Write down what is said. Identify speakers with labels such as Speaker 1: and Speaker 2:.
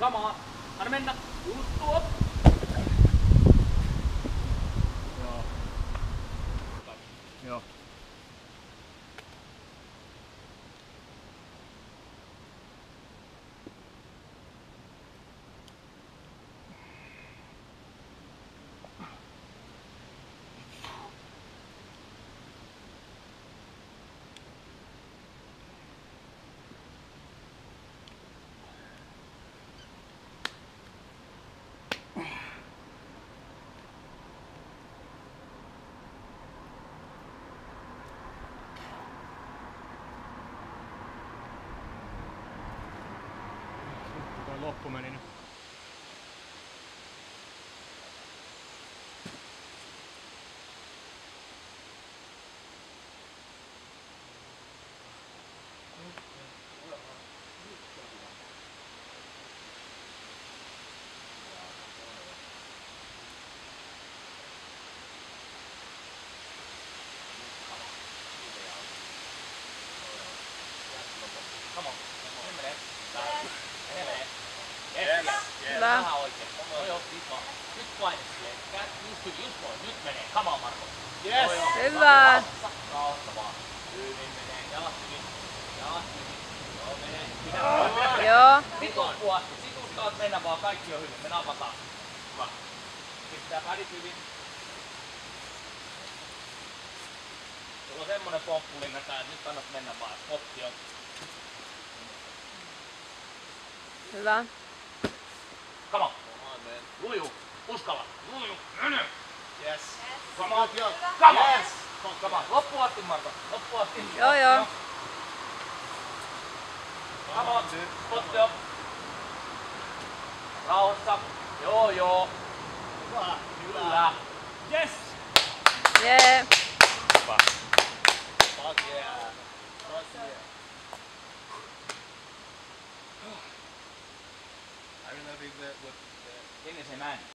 Speaker 1: Come on. Anna mennä. Just tuo.
Speaker 2: Joo. Joo. Toi loppu meni nyt.
Speaker 1: Come on. Menee.
Speaker 3: Yes.
Speaker 1: Yes. Vähän oikein. No joo, nyt paine siihen. Just noin. Nyt menee. Come on, Marko.
Speaker 3: Yes.
Speaker 4: Hyvä.
Speaker 1: Rauhassa vaan. Hyvin menee. Jalat hyvin. Joo, menee.
Speaker 4: Joo.
Speaker 1: Situus asti. Situus saat mennä vaan. Kaikki on hyvin. Me napataan. Hyvä. Pistää pädit hyvin. Sulla on semmonen pomppulinna tää, että nyt kannat mennä vaan. Spotti on.
Speaker 4: Hyvä.
Speaker 1: Come on. Luju. Uskalla. Luju. Mene.
Speaker 3: Yes.
Speaker 1: Come on.
Speaker 3: Good,
Speaker 1: Come on.
Speaker 3: Yes.
Speaker 1: Come on. Loppuun asti, Marko. Loppuun asti.
Speaker 4: Joo.
Speaker 1: Come on. Spotti on. Rauhassa. Joo. Kyllä. Yes.
Speaker 4: Jee.
Speaker 3: Fuck yeah. I really think that with
Speaker 1: Kenen se meni?